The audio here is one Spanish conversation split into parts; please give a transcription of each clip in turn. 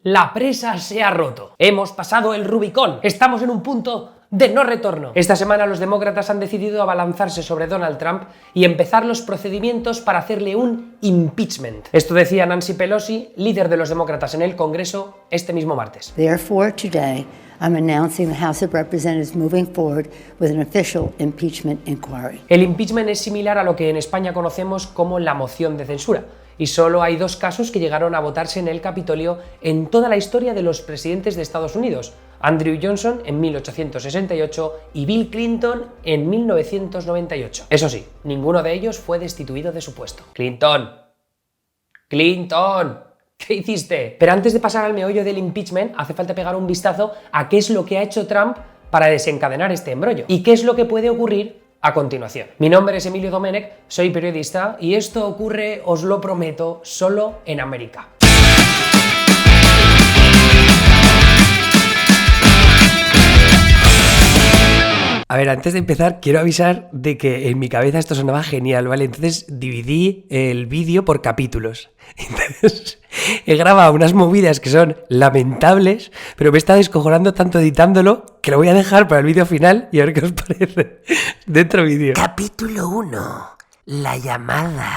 La presa se ha roto. Hemos pasado el Rubicón. Estamos en un punto de no retorno. Esta semana los demócratas han decidido abalanzarse sobre Donald Trump y empezar los procedimientos para hacerle un impeachment. Esto decía Nancy Pelosi, líder de los demócratas en el Congreso, este mismo martes. Therefore, today, I'm announcing the House of Representatives moving forward with an official impeachment inquiry. El impeachment es similar a lo que en España conocemos como la moción de censura. Y solo hay dos casos que llegaron a votarse en el Capitolio en toda la historia de los presidentes de Estados Unidos: Andrew Johnson en 1868 y Bill Clinton en 1998. Eso sí, ninguno de ellos fue destituido de su puesto. Clinton, ¿qué hiciste? Pero antes de pasar al meollo del impeachment, hace falta pegar un vistazo a qué es lo que ha hecho Trump para desencadenar este embrollo y qué es lo que puede ocurrir a continuación. Mi nombre es Emilio Domenech, soy periodista y esto ocurre, os lo prometo, solo en América. A ver, antes de empezar, quiero avisar de que en mi cabeza esto sonaba genial, ¿vale? Entonces dividí el vídeo por capítulos. Entonces he grabado unas movidas que son lamentables, pero me está descojonando tanto editándolo que lo voy a dejar para el vídeo final y a ver qué os parece dentro vídeo. Capítulo 1. La llamada.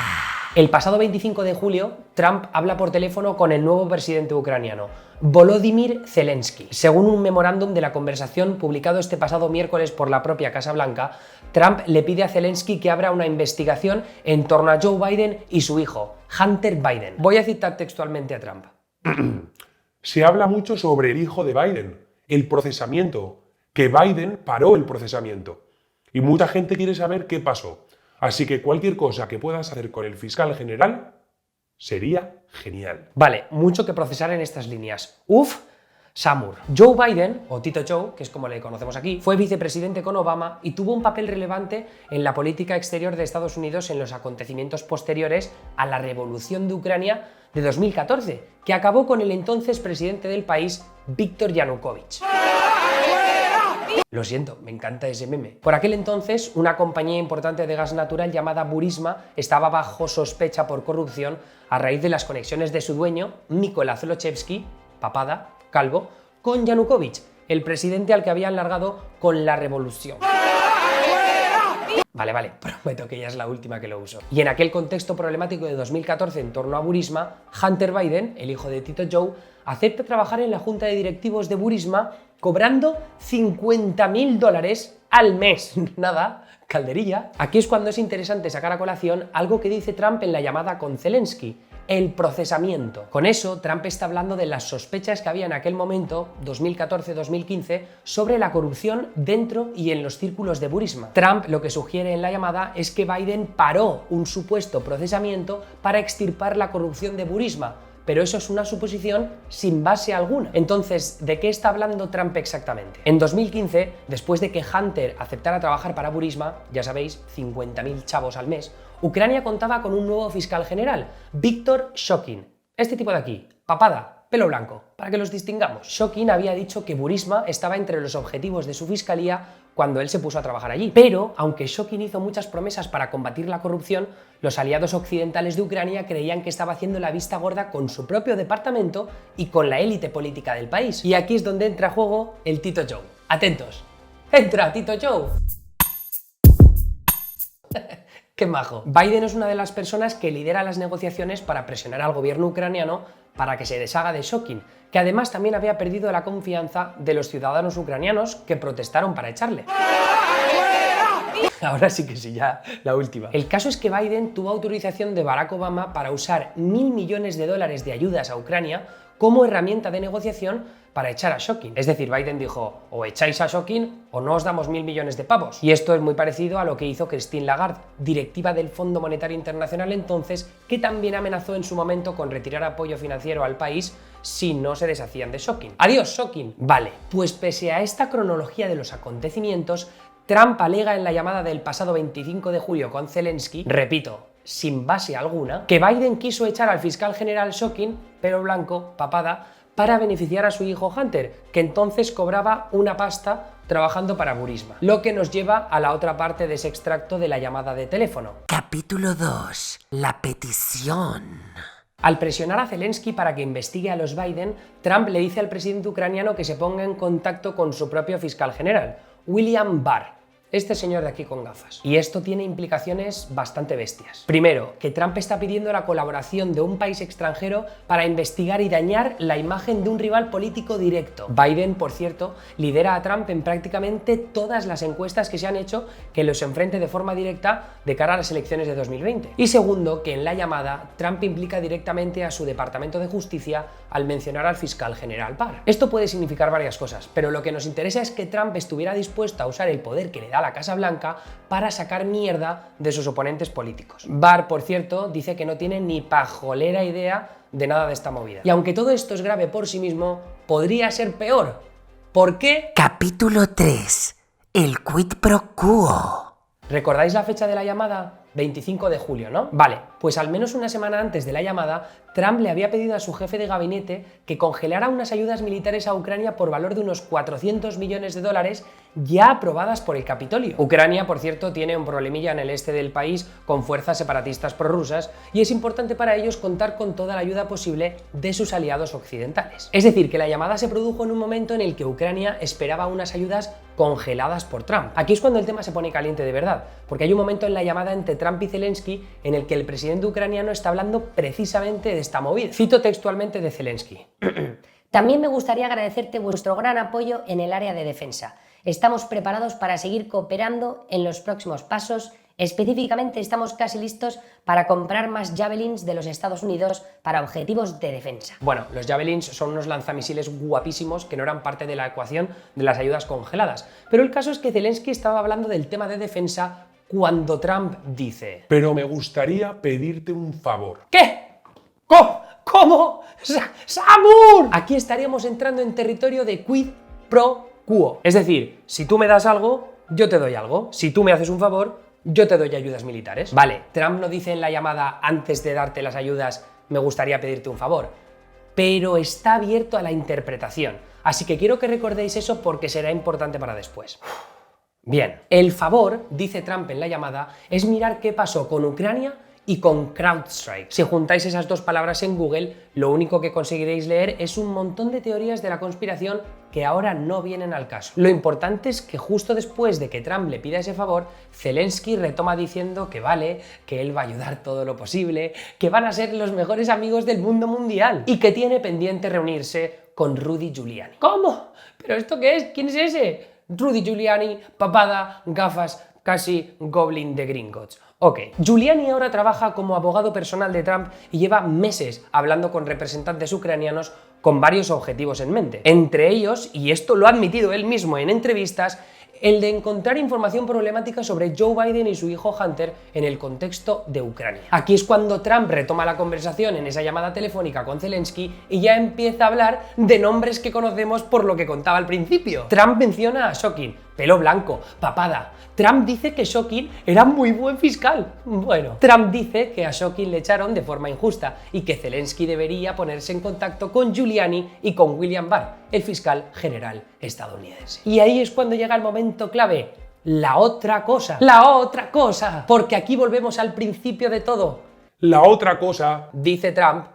El pasado 25 de julio, Trump habla por teléfono con el nuevo presidente ucraniano, Volodymyr Zelensky. Según un memorándum de la conversación publicado este pasado miércoles por la propia Casa Blanca, Trump le pide a Zelensky que abra una investigación en torno a Joe Biden y su hijo, Hunter Biden. Voy a citar textualmente a Trump. Se habla mucho sobre el hijo de Biden, el procesamiento, que Biden paró el procesamiento. Y mucha gente quiere saber qué pasó. Así que cualquier cosa que puedas hacer con el fiscal general sería genial. Vale, mucho que procesar en estas líneas. Samur. Joe Biden, o Tito Joe, que es como le conocemos aquí, fue vicepresidente con Obama y tuvo un papel relevante en la política exterior de Estados Unidos en los acontecimientos posteriores a la revolución de Ucrania de 2014, que acabó con el entonces presidente del país, Viktor Yanukovych. Lo siento, me encanta ese meme. Por aquel entonces, una compañía importante de gas natural llamada Burisma estaba bajo sospecha por corrupción a raíz de las conexiones de su dueño, Mykola Zlochevsky, papada, calvo, con Yanukovych, el presidente al que habían largado con la revolución. Vale, prometo que ya es la última que lo uso. Y en aquel contexto problemático de 2014 en torno a Burisma, Hunter Biden, el hijo de Tito Joe, acepta trabajar en la junta de directivos de Burisma cobrando $50.000 al mes. Nada, calderilla. Aquí es cuando es interesante sacar a colación algo que dice Trump en la llamada con Zelensky: el procesamiento. Con eso, Trump está hablando de las sospechas que había en aquel momento, 2014-2015, sobre la corrupción dentro y en los círculos de Burisma. Trump lo que sugiere en la llamada es que Biden paró un supuesto procesamiento para extirpar la corrupción de Burisma, pero eso es una suposición sin base alguna. Entonces, ¿de qué está hablando Trump exactamente? En 2015, después de que Hunter aceptara trabajar para Burisma, ya sabéis, 50.000 chavos al mes, Ucrania contaba con un nuevo fiscal general, Viktor Shokin. Este tipo de aquí, papada, pelo blanco, para que los distingamos. Shokin había dicho que Burisma estaba entre los objetivos de su fiscalía cuando él se puso a trabajar allí. Pero, aunque Shokin hizo muchas promesas para combatir la corrupción, los aliados occidentales de Ucrania creían que estaba haciendo la vista gorda con su propio departamento y con la élite política del país. Y aquí es donde entra a juego el Tito Joe. Atentos. ¡Entra, Tito Joe! ¡Qué majo! Biden es una de las personas que lidera las negociaciones para presionar al gobierno ucraniano para que se deshaga de Shokin, que además también había perdido la confianza de los ciudadanos ucranianos que protestaron para echarle. Ahora sí que sí, ya la última. El caso es que Biden tuvo autorización de Barack Obama para usar $1.000 millones de ayudas a Ucrania como herramienta de negociación para echar a Shokin. Es decir, Biden dijo: o echáis a Shokin o no os damos 1.000 millones de pavos. Y esto es muy parecido a lo que hizo Christine Lagarde, directiva del Fondo Monetario Internacional entonces, que también amenazó en su momento con retirar apoyo financiero al país si no se deshacían de Shokin. ¡Adiós, Shokin! Vale, pues pese a esta cronología de los acontecimientos, Trump alega en la llamada del pasado 25 de julio con Zelensky, repito, sin base alguna, que Biden quiso echar al fiscal general Shokin, pelo blanco, papada, para beneficiar a su hijo Hunter, que entonces cobraba una pasta trabajando para Burisma. Lo que nos lleva a la otra parte de ese extracto de la llamada de teléfono. Capítulo 2. La petición. Al presionar a Zelensky para que investigue a los Biden, Trump le dice al presidente ucraniano que se ponga en contacto con su propio fiscal general, William Barr. Este señor de aquí con gafas. Y esto tiene implicaciones bastante bestias. Primero, que Trump está pidiendo la colaboración de un país extranjero para investigar y dañar la imagen de un rival político directo. Biden, por cierto, lidera a Trump en prácticamente todas las encuestas que se han hecho que los enfrente de forma directa de cara a las elecciones de 2020. Y segundo, que en la llamada Trump implica directamente a su Departamento de Justicia al mencionar al fiscal general Barr. Esto puede significar varias cosas, pero lo que nos interesa es que Trump estuviera dispuesto a usar el poder que le da la Casa Blanca para sacar mierda de sus oponentes políticos. Barr, por cierto, dice que no tiene ni pajolera idea de nada de esta movida. Y aunque todo esto es grave por sí mismo, podría ser peor. ¿Por qué? Capítulo 3. El quid pro quo. ¿Recordáis la fecha de la llamada? 25 de julio, ¿no? Vale, pues al menos una semana antes de la llamada, Trump le había pedido a su jefe de gabinete que congelara unas ayudas militares a Ucrania por valor de unos 400 millones de dólares ya aprobadas por el Capitolio. Ucrania, por cierto, tiene un problemilla en el este del país con fuerzas separatistas prorrusas y es importante para ellos contar con toda la ayuda posible de sus aliados occidentales. Es decir, que la llamada se produjo en un momento en el que Ucrania esperaba unas ayudas congeladas por Trump. Aquí es cuando el tema se pone caliente de verdad, porque hay un momento en la llamada entre Trump y Zelensky en el que el presidente ucraniano está hablando precisamente de esta movida. Cito textualmente de Zelensky. También me gustaría agradecerte vuestro gran apoyo en el área de defensa. Estamos preparados para seguir cooperando en los próximos pasos. Específicamente estamos casi listos para comprar más Javelins de los Estados Unidos para objetivos de defensa. Bueno, los Javelins son unos lanzamisiles guapísimos que no eran parte de la ecuación de las ayudas congeladas. Pero el caso es que Zelensky estaba hablando del tema de defensa cuando Trump dice... Pero me gustaría pedirte un favor. ¿Qué? ¿Cómo? ¡Samur! Aquí estaríamos entrando en territorio de quid pro quo. Es decir, si tú me das algo, yo te doy algo. Si tú me haces un favor, yo te doy ayudas militares. Vale, Trump no dice en la llamada antes de darte las ayudas, me gustaría pedirte un favor, pero está abierto a la interpretación. Así que quiero que recordéis eso porque será importante para después. Bien, el favor, dice Trump en la llamada, es mirar qué pasó con Ucrania y con CrowdStrike. Si juntáis esas dos palabras en Google, lo único que conseguiréis leer es un montón de teorías de la conspiración que ahora no vienen al caso. Lo importante es que justo después de que Trump le pida ese favor, Zelensky retoma diciendo que vale, que él va a ayudar todo lo posible, que van a ser los mejores amigos del mundo mundial y que tiene pendiente reunirse con Rudy Giuliani. ¿Cómo? ¿Pero esto qué es? ¿Quién es ese? Rudy Giuliani, papada, gafas, casi goblin de Gringotts. Ok, Giuliani ahora trabaja como abogado personal de Trump y lleva meses hablando con representantes ucranianos con varios objetivos en mente. Entre ellos, y esto lo ha admitido él mismo en entrevistas, el de encontrar información problemática sobre Joe Biden y su hijo Hunter en el contexto de Ucrania. Aquí es cuando Trump retoma la conversación en esa llamada telefónica con Zelensky y ya empieza a hablar de nombres que conocemos por lo que contaba al principio. Trump menciona a Shokin, pelo blanco, papada. Trump dice que Shokin era muy buen fiscal. Bueno, Trump dice que a Shokin le echaron de forma injusta y que Zelensky debería ponerse en contacto con Giuliani y con William Barr, el fiscal general estadounidense. Y ahí es cuando llega el momento clave, la otra cosa. La otra cosa. Porque aquí volvemos al principio de todo. La otra cosa, Dice Trump,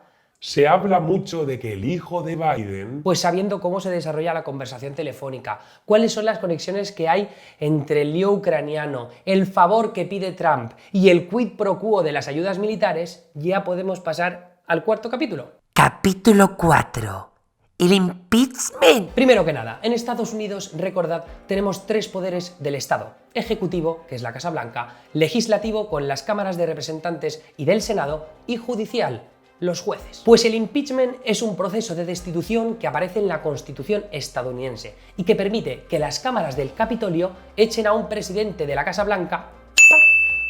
se habla mucho de que el hijo de Biden... pues sabiendo cómo se desarrolla la conversación telefónica, cuáles son las conexiones que hay entre el lío ucraniano, el favor que pide Trump y el quid pro quo de las ayudas militares, ya podemos pasar al cuarto capítulo. Capítulo 4. El impeachment. Primero que nada, en Estados Unidos, recordad, tenemos tres poderes del Estado. Ejecutivo, que es la Casa Blanca, legislativo, con las cámaras de representantes y del Senado, y judicial, los jueces. Pues el impeachment es un proceso de destitución que aparece en la Constitución estadounidense y que permite que las cámaras del Capitolio echen a un presidente de la Casa Blanca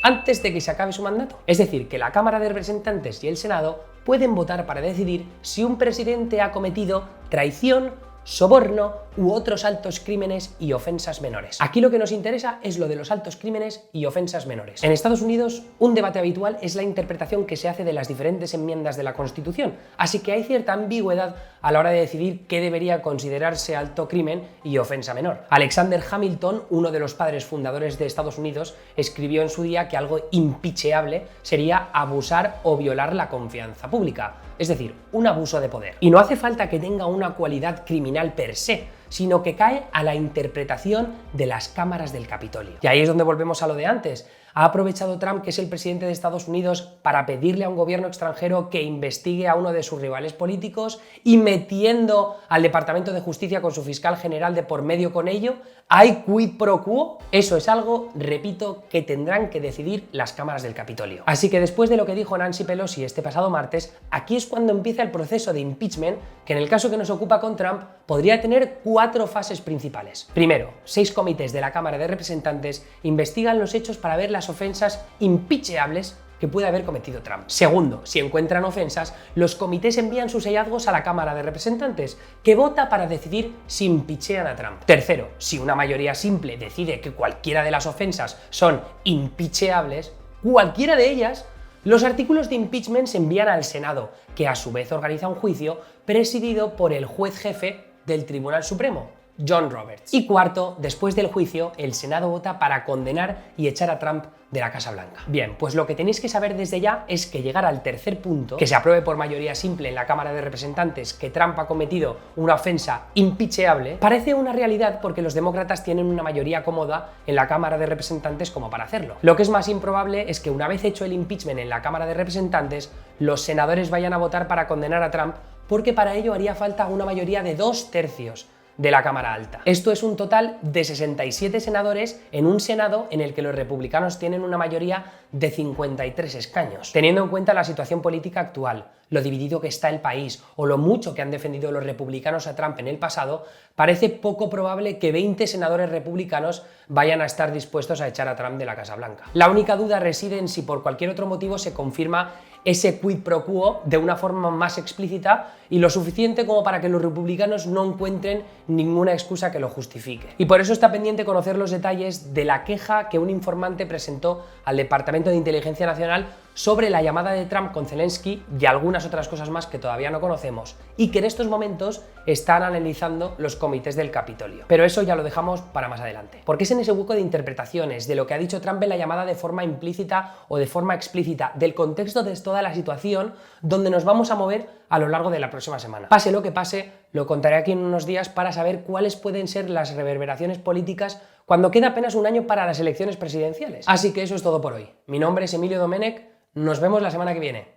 antes de que se acabe su mandato. Es decir, que la Cámara de Representantes y el Senado pueden votar para decidir si un presidente ha cometido traición, soborno u otros altos crímenes y ofensas menores. Aquí lo que nos interesa es lo de los altos crímenes y ofensas menores. En Estados Unidos, un debate habitual es la interpretación que se hace de las diferentes enmiendas de la Constitución, así que hay cierta ambigüedad a la hora de decidir qué debería considerarse alto crimen y ofensa menor. Alexander Hamilton, uno de los padres fundadores de Estados Unidos, escribió en su día que algo impeachable sería abusar o violar la confianza pública, es decir, un abuso de poder. Y no hace falta que tenga una cualidad criminal per se, sino que cae a la interpretación de las cámaras del Capitolio. Y ahí es donde volvemos a lo de antes. ¿Ha aprovechado Trump, que es el presidente de Estados Unidos, para pedirle a un gobierno extranjero que investigue a uno de sus rivales políticos y metiendo al Departamento de Justicia con su fiscal general de por medio con ello? ¿Hay quid pro quo? Eso es algo, repito, que tendrán que decidir las cámaras del Capitolio. Así que después de lo que dijo Nancy Pelosi este pasado martes, aquí es cuando empieza el proceso de impeachment, que en el caso que nos ocupa con Trump podría tener 4 fases principales. Primero, 6 comités de la Cámara de Representantes investigan los hechos para ver las ofensas impeachables que puede haber cometido Trump. Segundo, si encuentran ofensas, los comités envían sus hallazgos a la Cámara de Representantes, que vota para decidir si impeachan a Trump. Tercero, si una mayoría simple decide que cualquiera de las ofensas son impeachables, cualquiera de ellas, los artículos de impeachment se envían al Senado, que a su vez organiza un juicio presidido por el juez jefe del Tribunal Supremo, John Roberts. Y cuarto, después del juicio, el Senado vota para condenar y echar a Trump de la Casa Blanca. Bien, pues lo que tenéis que saber desde ya es que llegar al tercer punto, que se apruebe por mayoría simple en la Cámara de Representantes que Trump ha cometido una ofensa impeachable, parece una realidad porque los demócratas tienen una mayoría cómoda en la Cámara de Representantes como para hacerlo. Lo que es más improbable es que una vez hecho el impeachment en la Cámara de Representantes, los senadores vayan a votar para condenar a Trump, porque para ello haría falta una mayoría de 2/3 de la Cámara Alta. Esto es un total de 67 senadores en un Senado en el que los republicanos tienen una mayoría de 53 escaños. Teniendo en cuenta la situación política actual, lo dividido que está el país o lo mucho que han defendido los republicanos a Trump en el pasado, parece poco probable que 20 senadores republicanos vayan a estar dispuestos a echar a Trump de la Casa Blanca. La única duda reside en si por cualquier otro motivo se confirma ese quid pro quo de una forma más explícita y lo suficiente como para que los republicanos no encuentren ninguna excusa que lo justifique. Y por eso está pendiente conocer los detalles de la queja que un informante presentó al Departamento de Inteligencia Nacional sobre la llamada de Trump con Zelensky y algunas otras cosas más que todavía no conocemos y que en estos momentos están analizando los comités del Capitolio. Pero eso ya lo dejamos para más adelante. Porque es en ese hueco de interpretaciones de lo que ha dicho Trump en la llamada de forma implícita o de forma explícita, del contexto de toda la situación, donde nos vamos a mover a lo largo de la próxima semana. Pase lo que pase, lo contaré aquí en unos días para saber cuáles pueden ser las reverberaciones políticas cuando queda apenas un año para las elecciones presidenciales. Así que eso es todo por hoy. Mi nombre es Emilio Domenech. Nos vemos la semana que viene.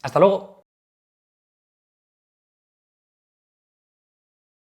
¡Hasta luego!